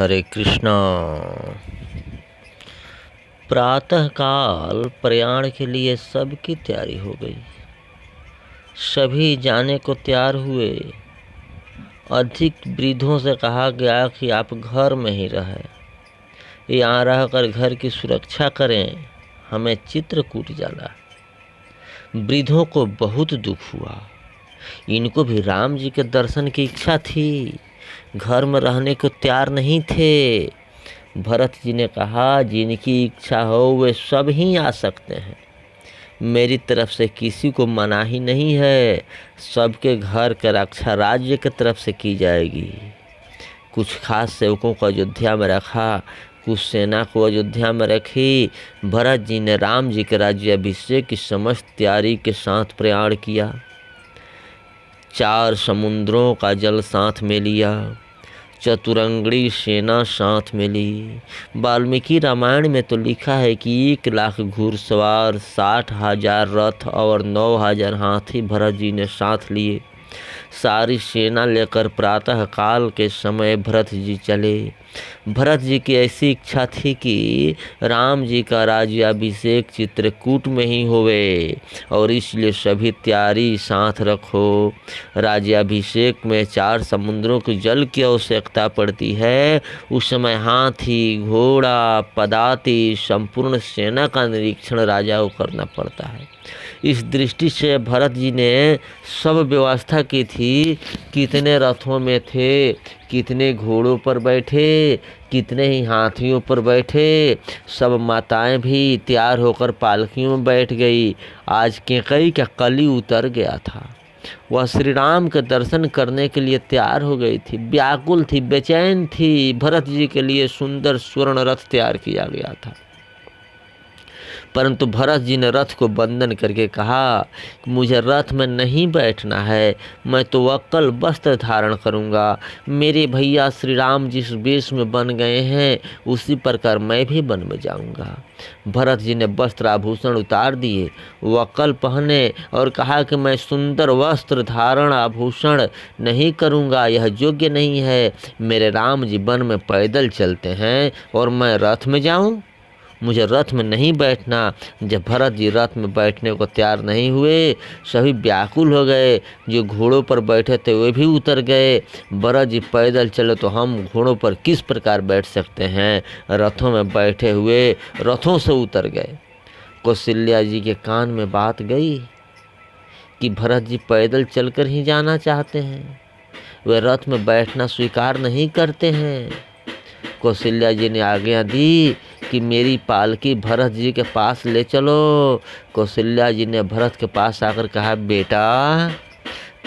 हरे कृष्णा। प्रातःकाल प्रयाण के लिए सबकी तैयारी हो गई। सभी जाने को तैयार हुए। अधिक वृद्धों से कहा गया कि आप घर में ही रहें, यहाँ रहकर घर की सुरक्षा करें, हमें चित्रकूट जाना। वृद्धों को बहुत दुख हुआ। इनको भी राम जी के दर्शन की इच्छा थी, घर में रहने को तैयार नहीं थे। भरत जी ने कहा, जिनकी इच्छा हो वे सब ही आ सकते हैं, मेरी तरफ से किसी को मनाही नहीं है। सबके घर की रक्षा राज्य की तरफ से की जाएगी। कुछ खास सेवकों को अयोध्या में रखा, कुछ सेना को अयोध्या में रखी। भरत जी ने राम जी के राज्याभिषेक की समस्त तैयारी के साथ प्रयाण किया। 4 समुद्रों का जल साथ में लिया, चतुरंगड़ी सेना साथ में ली। वाल्मीकि रामायण में तो लिखा है कि 1 लाख घुड़सवार, 60,000 रथ और 9,000 हाथी भरत जी ने साथ लिए। सारी सेना लेकर प्रातः काल के समय भरत जी चले। भरत जी की ऐसी इच्छा थी कि राम जी का राज्याभिषेक चित्रकूट में ही होवे, और इसलिए सभी तैयारी साथ रखो। राज्याभिषेक में 4 समुद्रों के जल की आवश्यकता पड़ती है। उस समय हाथी, घोड़ा, पदाति, संपूर्ण सेना का निरीक्षण राजा को करना पड़ता है। इस दृष्टि से भरत जी ने सब व्यवस्था की थी। कितने रथों में थे, कितने घोड़ों पर बैठे, कितने ही हाथियों पर बैठे। सब माताएं भी तैयार होकर पालकियों में बैठ गई। आज कैकई का कली उतर गया था। वह श्री राम के दर्शन करने के लिए तैयार हो गई थी, व्याकुल थी, बेचैन थी। भरत जी के लिए सुंदर स्वर्ण रथ तैयार किया गया था, परंतु भरत जी ने रथ को बंधन करके कहा, मुझे रथ में नहीं बैठना है, मैं तो वक्कल वस्त्र धारण करूंगा। मेरे भैया श्री राम जिस वेश में बन गए हैं उसी प्रकार मैं भी बन में जाऊंगा। भरत जी ने वस्त्र आभूषण उतार दिए, वक्कल पहने और कहा कि मैं सुंदर वस्त्र धारण आभूषण नहीं करूंगा, यह योग्य नहीं है। मेरे राम जी वन में पैदल चलते हैं और मैं रथ में जाऊं, मुझे रथ में नहीं बैठना। जब भरत जी रथ में बैठने को तैयार नहीं हुए, सभी व्याकुल हो गए। जो घोड़ों पर बैठे थे वे भी उतर गए। भरत जी पैदल चले तो हम घोड़ों पर किस प्रकार बैठ सकते हैं। रथों में बैठे हुए रथों से उतर गए। कौशल्या जी के कान में बात गई कि भरत जी पैदल चलकर ही जाना चाहते हैं, वे रथ में बैठना स्वीकार नहीं करते हैं। कौशल्या जी ने आज्ञा दी कि मेरी पालकी भरत जी के पास ले चलो। कौशल्या जी ने भरत के पास आकर कहा, बेटा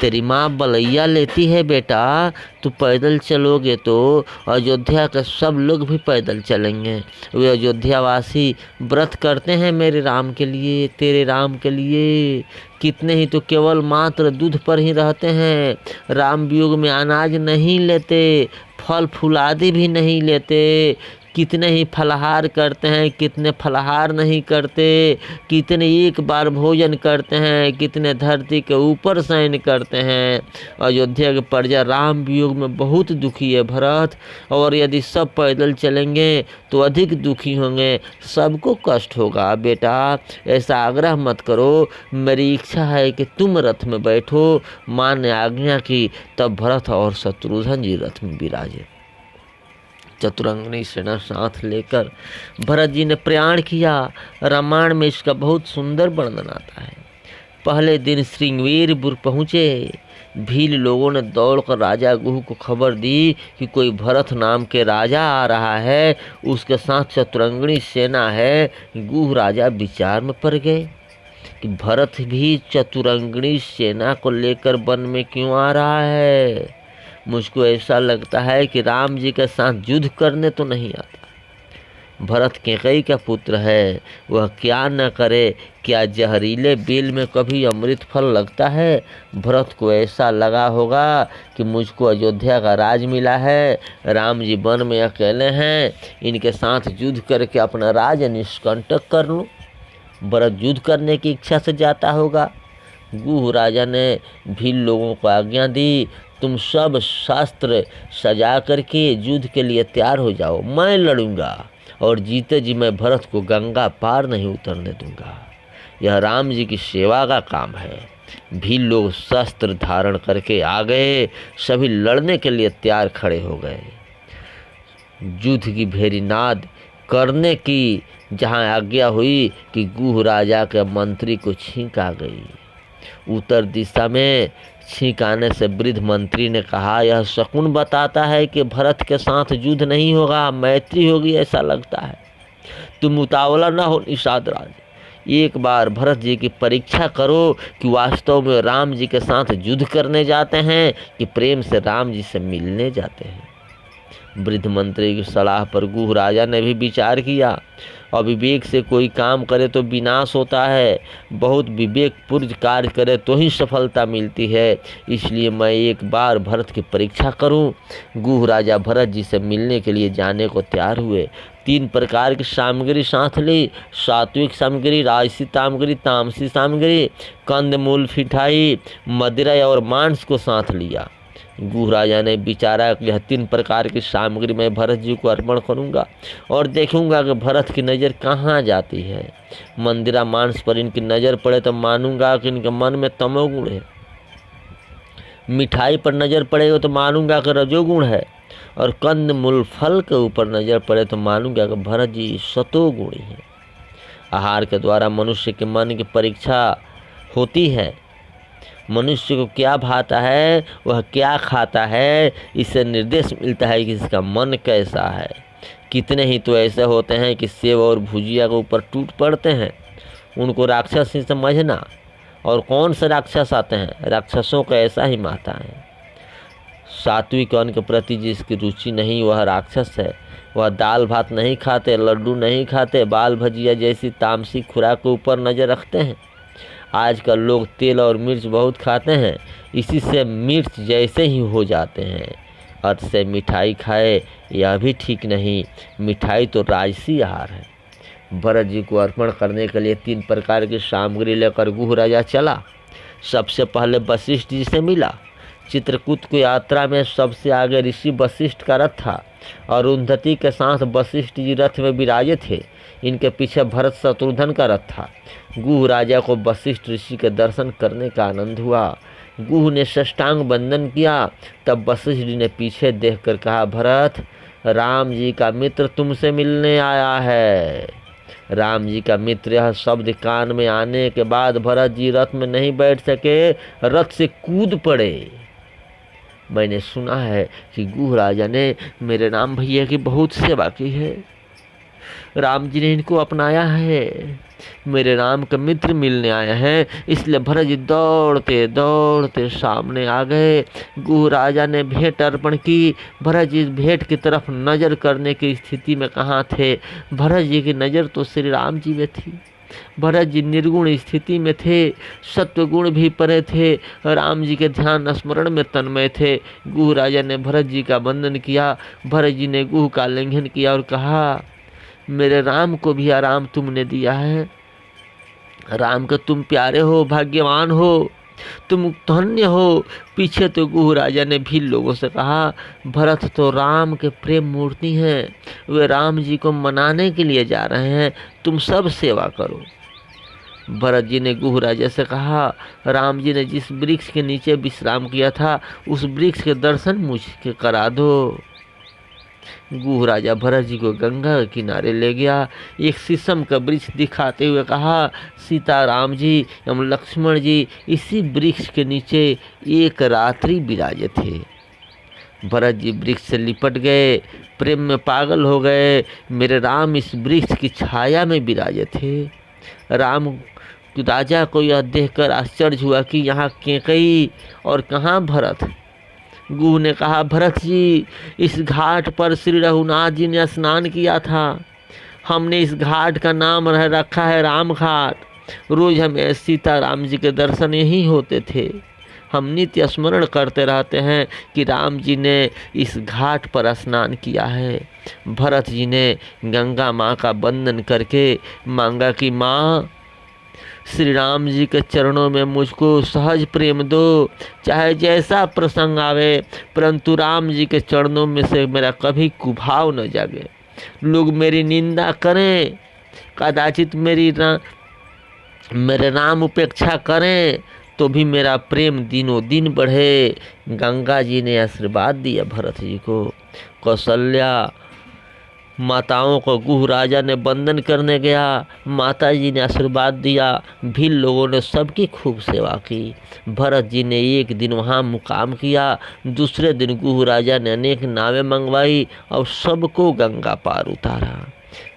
तेरी माँ बलैया लेती है, बेटा तू पैदल चलोगे तो अयोध्या के सब लोग भी पैदल चलेंगे। वे अयोध्यावासी व्रत करते हैं मेरे राम के लिए, तेरे राम के लिए। कितने ही तो केवल मात्र दूध पर ही रहते हैं, राम वियोग में अनाज नहीं लेते, फल फूल आदि भी नहीं लेते। कितने ही फलाहार करते हैं, कितने फलाहार नहीं करते। कितने एक बार भोजन करते हैं, कितने धरती के ऊपर शयन करते हैं। अयोध्या के प्रजा राम वियोग में बहुत दुखी है भरत, और यदि सब पैदल चलेंगे तो अधिक दुखी होंगे, सबको कष्ट होगा। बेटा ऐसा आग्रह मत करो, मेरी इच्छा है कि तुम रथ में बैठो। माँ ने आज्ञा की, तब भरत और शत्रुघ्न जी रथ में विराजे। चतुरंगनी सेना साथ लेकर भरत जी ने प्रयाण किया। रामायण में इसका बहुत सुंदर वर्णन आता है। पहले दिन श्रृंगवीरपुर पहुँचे। भील लोगों ने दौड़कर राजा गुह को खबर दी कि कोई भरत नाम के राजा आ रहा है, उसके साथ चतुरंगनी सेना है। गुह राजा विचार में पड़ गए कि भरत भी चतुरंगनी सेना को लेकर वन में क्यों आ रहा है। मुझको ऐसा लगता है कि राम जी के साथ युद्ध करने तो नहीं आता। भरत कैकई का पुत्र है, वह क्या न करे। क्या जहरीले बेल में कभी अमृत फल लगता है। भरत को ऐसा लगा होगा कि मुझको अयोध्या का राज मिला है, राम जी वन में अकेले हैं, इनके साथ युद्ध करके अपना राज निष्कंटक कर लूँ। भरत युद्ध करने की इच्छा से जाता होगा। गुह राजा ने भील लोगों को आज्ञा दी, तुम सब शास्त्र सजा करके युद्ध के लिए तैयार हो जाओ, मैं लड़ूंगा और जीते जी मैं भरत को गंगा पार नहीं उतरने दूंगा। यह राम जी की सेवा का काम है। भील लोग शस्त्र धारण करके आ गए, सभी लड़ने के लिए तैयार खड़े हो गए। युद्ध की भेरी नाद करने की जहाँ आज्ञा हुई कि गुह राजा के मंत्री को छींक आ गई। उत्तर दिशा में छींक आने से वृद्ध मंत्री ने कहा, यह शकुन बताता है कि भरत के साथ युद्ध नहीं होगा, मैत्री होगी ऐसा लगता है। तुम उतावला ना हो निषाद राज, एक बार भरत जी की परीक्षा करो कि वास्तव में राम जी के साथ युद्ध करने जाते हैं कि प्रेम से राम जी से मिलने जाते हैं। वृद्ध मंत्री की सलाह पर गुह राजा ने भी विचार किया। अविवेक से कोई काम करे तो विनाश होता है, बहुत विवेकपूर्ण कार्य करे तो ही सफलता मिलती है, इसलिए मैं एक बार भरत की परीक्षा करूं। गुह राजा भरत जी से मिलने के लिए जाने को तैयार हुए। 3 प्रकार की सामग्री साथ ली, सात्विक सामग्री, राजसी सामग्री, तामसी सामग्री, कंदमूल, फिठाई, मदिरा और मांस को साथ लिया। गुह राजा ने विचारा कि यह 3 प्रकार की सामग्री मैं भरत जी को अर्पण करूंगा और देखूंगा कि भरत की नज़र कहाँ जाती है। मंदिरा मांस पर इनकी नज़र पड़े तो मानूंगा कि इनके मन में तमोगुण है, मिठाई पर नज़र पड़ेगा तो मानूंगा कि रजोगुण है, और कंदमूल फल के ऊपर नज़र पड़े तो मानूंगा कि भरत जी सतोगुणी है। आहार के द्वारा मनुष्य के मन की परीक्षा होती है। मनुष्य को क्या भाता है, वह क्या खाता है, इससे निर्देश मिलता है कि इसका मन कैसा है। कितने ही तो ऐसे होते हैं कि सेव और भुजिया के ऊपर टूट पड़ते हैं, उनको राक्षस ही समझना। और कौन से राक्षस आते हैं, राक्षसों का ऐसा ही माता है। सात्विक अन्न के प्रति जिसकी रुचि नहीं वह राक्षस है। वह दाल भात नहीं खाते, लड्डू नहीं खाते, बाल भजिया जैसी तामसी खुराक के ऊपर नज़र रखते हैं। आजकल लोग तेल और मिर्च बहुत खाते हैं, इसी से मिर्च जैसे ही हो जाते हैं। अर्थ से मिठाई खाए यह भी ठीक नहीं, मिठाई तो राजसी आहार है। भरत जी को अर्पण करने के लिए 3 प्रकार की सामग्री लेकर गुह राजा चला। सबसे पहले वशिष्ठ जी से मिला। चित्रकूट की यात्रा में सबसे आगे ऋषि वशिष्ठ का रथ था। अरुंधति के साथ वशिष्ठ जी रथ में विराजे थे। इनके पीछे भरत शत्रुघ्न का रथ था। गुह राजा को वशिष्ठ ऋषि के दर्शन करने का आनंद हुआ। गुह ने साष्टांग वंदन किया। तब वशिष्ठ जी ने पीछे देखकर कहा, भरत, राम जी का मित्र तुमसे मिलने आया है। राम जी का मित्र यह शब्द कान में आने के बाद भरत जी रथ में नहीं बैठ सके, रथ से कूद पड़े। मैंने सुना है कि गुह राजा ने मेरे राम भैया की बहुत सेवा की है, राम जी ने इनको अपनाया है, मेरे राम का मित्र मिलने आया है। इसलिए भरत जी दौड़ते दौड़ते सामने आ गए। गुह राजा ने भेंट अर्पण की। भरत जी भेंट की तरफ नज़र करने की स्थिति में कहाँ थे। भरत जी की नज़र तो श्री राम जी में थी। भरत जी निर्गुण स्थिति में थे, सत्वगुण भी परे थे, राम जी के ध्यान स्मरण में तन्मय थे। गुह राजा ने भरत जी का वंदन किया। भरत जी ने गुह का आलिंगन किया और कहा, मेरे राम को भी आराम तुमने दिया है। राम के तुम प्यारे हो, भाग्यवान हो, तुम धन्य हो। पीछे तो गुह राजा ने भी लोगों से कहा, भरत तो राम के प्रेम मूर्ति हैं, वे राम जी को मनाने के लिए जा रहे हैं, तुम सब सेवा करो। भरत जी ने गुह राजा से कहा, राम जी ने जिस वृक्ष के नीचे विश्राम किया था उस वृक्ष के दर्शन मुझे करा दो। गुह राजा भरत जी को गंगा के किनारे ले गया। एक शीशम का वृक्ष दिखाते हुए कहा, सीता राम जी एवं लक्ष्मण जी इसी वृक्ष के नीचे एक रात्रि विराजे थे। भरत जी वृक्ष से लिपट गए, प्रेम में पागल हो गए। मेरे राम इस वृक्ष की छाया में विराजे थे। राम राजा को यह देखकर आश्चर्य हुआ कि यहाँ कैकई और कहाँ भरत। गुह ने कहा, भरत जी, इस घाट पर श्री रघुनाथ जी ने स्नान किया था। हमने इस घाट का नाम रखा है राम घाट। रोज हमें सीता राम जी के दर्शन यही होते थे। हम नित्य स्मरण करते रहते हैं कि राम जी ने इस घाट पर स्नान किया है। भरत जी ने गंगा माँ का वंदन करके मांगा कि माँ, श्री राम जी के चरणों में मुझको सहज प्रेम दो, चाहे जैसा प्रसंग आवे, परंतु राम जी के चरणों में से मेरा कभी कुभाव न जागे। लोग मेरी निंदा करें, कदाचित मेरे नाम उपेक्षा करें, तो भी मेरा प्रेम दिनों दिन बढ़े। गंगा जी ने आशीर्वाद दिया भरत जी को। कौशल्या माताओं को गुह राजा ने वंदन करने गया, माता जी ने आशीर्वाद दिया। भील लोगों ने सबकी खूब सेवा की। भरत जी ने एक दिन वहाँ मुकाम किया। दूसरे दिन गुह राजा ने अनेक नावें मंगवाई और सबको गंगा पार उतारा।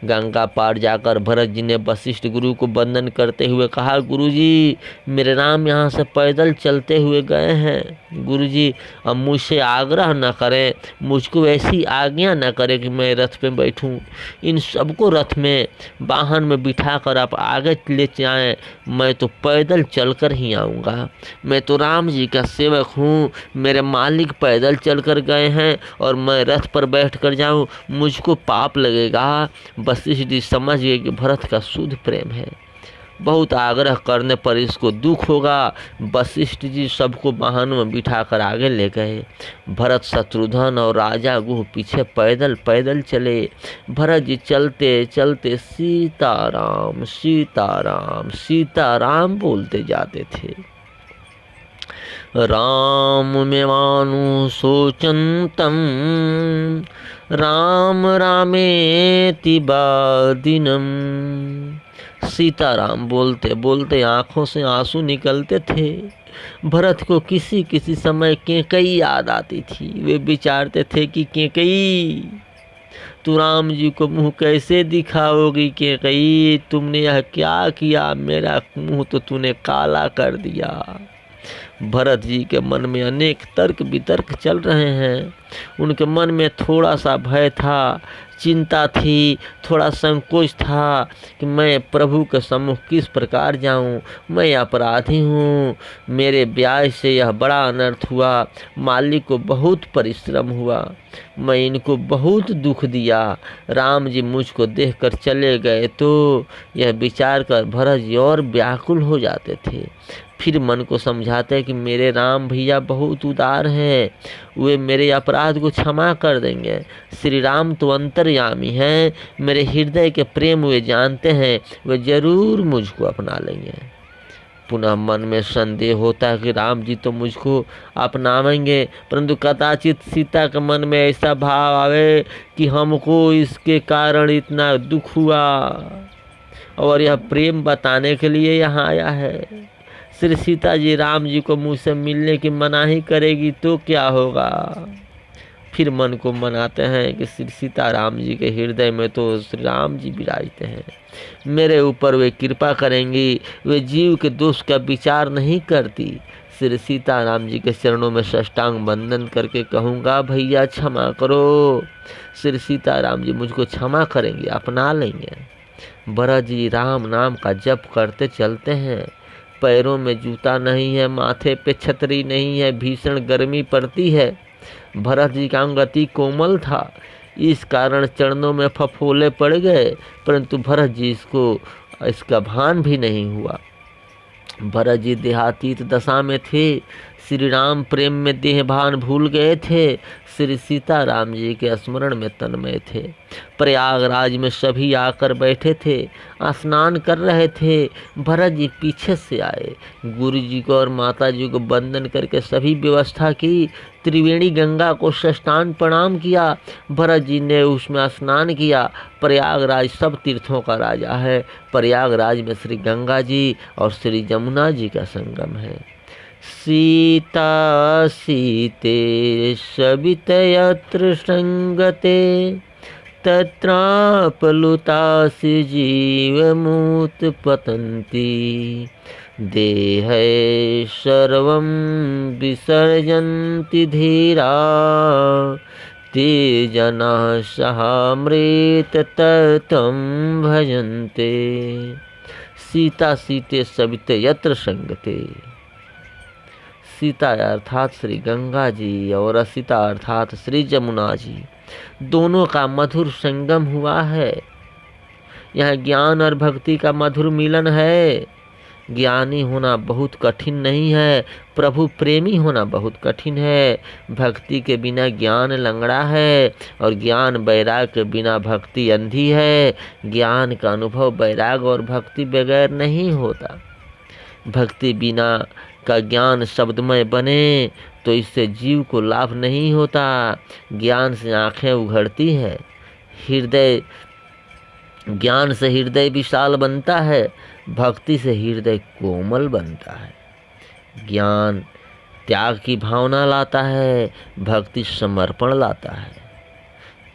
गंगा पार जाकर भरत जी ने वशिष्ठ गुरु को वंदन करते हुए कहा, गुरु जी मेरे राम यहाँ से पैदल चलते हुए गए हैं। गुरु जी अब मुझसे आग्रह न करें, मुझको ऐसी आज्ञा न करें कि मैं रथ पे बैठूं। इन सबको रथ में वाहन में बिठाकर आप आगे ले जाएं, मैं तो पैदल चलकर ही आऊँगा। मैं तो राम जी का सेवक हूँ, मेरे मालिक पैदल चलकर गए हैं और मैं रथ पर बैठ कर जाऊँ, मुझको पाप लगेगा। वशिष्ठ जी समझ गए कि भरत का शुद्ध प्रेम है, बहुत आग्रह करने पर इसको दुख होगा। वशिष्ठ जी सबको वाहन में बिठाकर आगे ले गए। भरत शत्रुघ्न और राजा गुह पीछे पैदल पैदल चले। भरत जी चलते चलते सीताराम सीताराम सीताराम बोलते जाते थे। राम में मानु सोचंतम राम रामेति बादिनम। सीताराम बोलते बोलते आंखों से आंसू निकलते थे। भरत को किसी किसी समय केकई याद आती थी। वे विचारते थे कि केकई तू राम जी को मुंह कैसे दिखाओगी? केकई तुमने यह क्या किया? मेरा मुंह तो तूने काला कर दिया। भरत जी के मन में अनेक तर्क वितर्क चल रहे हैं। उनके मन में थोड़ा सा भय था, चिंता थी, थोड़ा संकोच था कि मैं प्रभु के सम्मुख किस प्रकार जाऊं। मैं अपराधी हूँ, मेरे ब्याह से यह बड़ा अनर्थ हुआ। मालिक को बहुत परिश्रम हुआ, मैं इनको बहुत दुख दिया। राम जी मुझको देखकर चले गए तो यह विचार कर भरत जी और व्याकुल हो जाते थे। फिर मन को समझाते कि मेरे राम भैया बहुत उदार हैं, वे मेरे अपराध को क्षमा कर देंगे। श्री राम तो अंतर्यामी हैं, मेरे हृदय के प्रेम वे जानते हैं, वे जरूर मुझको अपना लेंगे। पुनः मन में संदेह होता है कि राम जी तो मुझको अपनावेंगे, परंतु कदाचित सीता के मन में ऐसा भाव आवे कि हमको इसके कारण इतना दुख हुआ और यह प्रेम बताने के लिए यहाँ आया है। श्री सीता जी राम जी को मुझसे मिलने की मनाही करेगी तो क्या होगा? फिर मन को मनाते हैं कि श्री सीता राम जी के हृदय में तो श्री राम जी विराजते हैं, मेरे ऊपर वे कृपा करेंगी, वे जीव के दोष का विचार नहीं करती। श्री सीता राम जी के चरणों में साष्टांग वंदन करके कहूँगा, भैया क्षमा करो। श्री सीता राम जी मुझको क्षमा करेंगे, अपना लेंगे। भरत जी राम नाम का जप करते चलते हैं। पैरों में जूता नहीं है, माथे पे छतरी नहीं है, भीषण गर्मी पड़ती है। भरत जी का अंग अति कोमल था, इस कारण चरणों में फफोले पड़ गए, परंतु भरत जी इसका भान भी नहीं हुआ। भरत जी देहातीत दशा में थे, श्री राम प्रेम में देह भान भूल गए थे, श्री सीता राम जी के स्मरण में तन्मय थे। प्रयागराज में सभी आकर बैठे थे, स्नान कर रहे थे। भरत जी पीछे से आए, गुरु जी को और माता जी को वंदन करके सभी व्यवस्था की। त्रिवेणी गंगा को साष्टांग प्रणाम किया। भरत जी ने उसमें स्नान किया। प्रयागराज सब तीर्थों का राजा है। प्रयागराज में श्री गंगा जी और श्री जमुना जी का संगम है। सीता सीते सवित यत्र संगते तत्राप्लुतासि जीवमुत पतन्ति देहे सर्वं विसर्जन्ति धीरा ते जनाः सहामृत ततं भजन्ते। सीता सीते सविते यत्र संगते। सीता अर्थात श्री गंगा जी और सीता अर्थात श्री जमुना जी, दोनों का मधुर संगम हुआ है। यह ज्ञान और भक्ति का मधुर मिलन है। ज्ञानी होना बहुत कठिन नहीं है, प्रभु प्रेमी होना बहुत कठिन है। भक्ति के बिना ज्ञान लंगड़ा है और ज्ञान वैराग के बिना भक्ति अंधी है। ज्ञान का अनुभव वैराग और भक्ति बगैर नहीं होता। भक्ति बिना का ज्ञान शब्दमय बने तो इससे जीव को लाभ नहीं होता। ज्ञान से आंखें उघड़ती है, हृदय ज्ञान से हृदय विशाल बनता है, भक्ति से हृदय कोमल बनता है। ज्ञान त्याग की भावना लाता है, भक्ति समर्पण लाता है।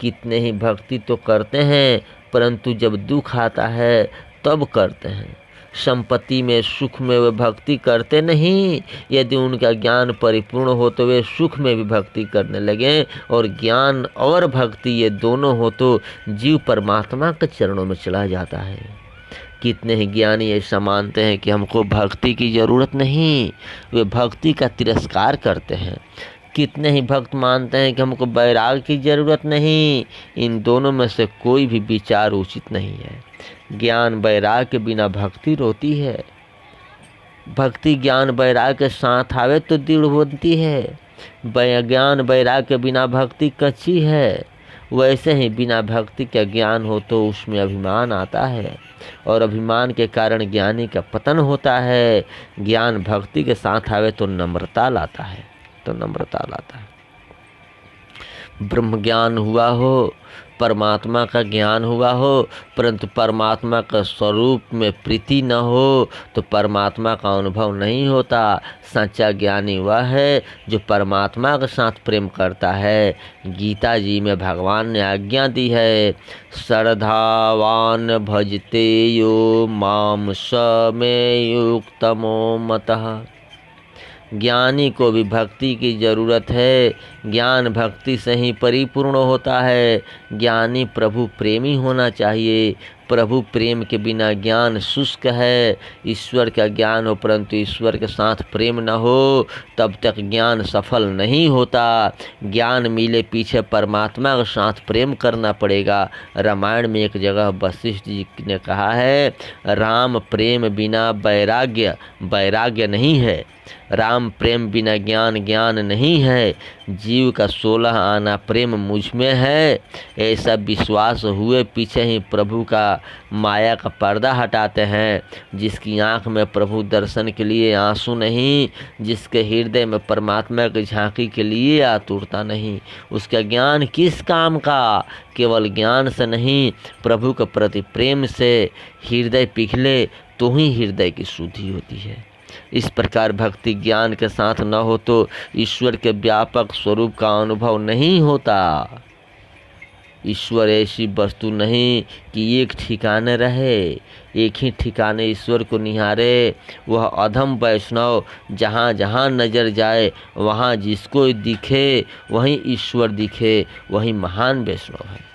कितने ही भक्ति तो करते हैं परंतु जब दुख आता है तब करते हैं। संपत्ति में सुख में वे भक्ति करते नहीं। यदि उनका ज्ञान परिपूर्ण हो तो वे सुख में भी भक्ति करने लगे, और ज्ञान और भक्ति ये दोनों हो तो जीव परमात्मा के चरणों में चला जाता है। कितने ही ज्ञानी ऐसा मानते हैं कि हमको भक्ति की ज़रूरत नहीं, वे भक्ति का तिरस्कार करते हैं। कितने ही भक्त मानते हैं कि हमको वैराग की ज़रूरत नहीं। इन दोनों में से कोई भी विचार उचित नहीं है। ज्ञान वैराग के बिना भक्ति रोती है, भक्ति ज्ञान वैराग के साथ आवे तो दृढ़ बनती है। ज्ञान वैराग के बिना भक्ति कच्ची है। वैसे ही बिना भक्ति का ज्ञान हो तो उसमें अभिमान आता है, और अभिमान के कारण ज्ञानी का पतन होता है। ज्ञान भक्ति के साथ आवे तो नम्रता लाता है, ब्रह्म ज्ञान हुआ हो, परमात्मा का ज्ञान हुआ हो, परंतु परमात्मा का स्वरूप में प्रीति न हो तो परमात्मा का अनुभव नहीं होता। सच्चा ज्ञानी वह है जो परमात्मा के साथ प्रेम करता है। गीता जी में भगवान ने आज्ञा दी है, श्रद्धावान भजते यो माम स मे युक्तमो मतः। ज्ञानी को भी भक्ति की ज़रूरत है। ज्ञान भक्ति से ही परिपूर्ण होता है। ज्ञानी प्रभु प्रेमी होना चाहिए। प्रभु प्रेम के बिना ज्ञान शुष्क है। ईश्वर का ज्ञान हो परंतु ईश्वर के साथ प्रेम न हो तब तक ज्ञान सफल नहीं होता। ज्ञान मिले पीछे परमात्मा के साथ प्रेम करना पड़ेगा। रामायण में एक जगह वशिष्ठ जी ने कहा है, राम प्रेम बिना वैराग्य नहीं है। राम प्रेम बिना ज्ञान नहीं है। जीव का 16 आना प्रेम मुझ में है, ऐसा विश्वास हुए पीछे ही प्रभु का माया का पर्दा हटाते हैं। जिसकी आंख में प्रभु दर्शन के लिए आंसू नहीं, जिसके हृदय में परमात्मा की झांकी के लिए आतुरता नहीं, उसका ज्ञान किस काम का। केवल ज्ञान से नहीं, प्रभु के प्रति प्रेम से हृदय पिघले तो ही हृदय की शुद्धि होती है। इस प्रकार भक्ति ज्ञान के साथ न हो तो ईश्वर के व्यापक स्वरूप का अनुभव नहीं होता। ईश्वर ऐसी वस्तु नहीं कि एक ठिकाने रहे, एक ही ठिकाने ईश्वर को निहारे। वह अधम वैष्णव जहाँ जहाँ नजर जाए वहाँ जिसको दिखे वहीं ईश्वर दिखे, वही महान वैष्णव है।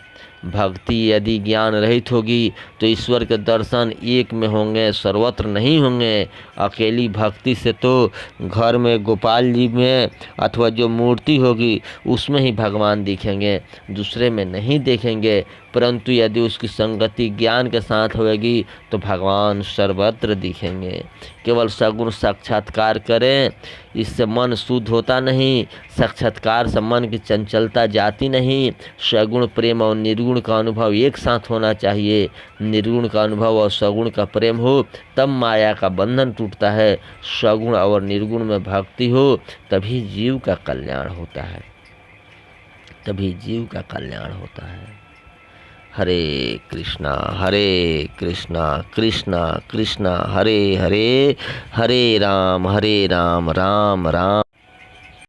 भक्ति यदि ज्ञान रहित होगी तो ईश्वर के दर्शन एक में होंगे, सर्वत्र नहीं होंगे। अकेली भक्ति से तो घर में गोपाल जी में अथवा जो मूर्ति होगी उसमें ही भगवान दिखेंगे, दूसरे में नहीं देखेंगे। परंतु यदि उसकी संगति ज्ञान के साथ होगी तो भगवान सर्वत्र दिखेंगे। केवल सगुण साक्षात्कार करें, इससे मन शुद्ध होता नहीं। साक्षात्कार से मन की चंचलता जाती नहीं। सगुण प्रेम और निर्गुण का अनुभव एक साथ होना चाहिए। निर्गुण का अनुभव और सगुण का प्रेम हो तब माया का बंधन टूटता है। सगुण और निर्गुण में भक्ति हो तभी जीव का कल्याण होता है, हरे कृष्णा कृष्णा कृष्णा हरे हरे, हरे राम राम राम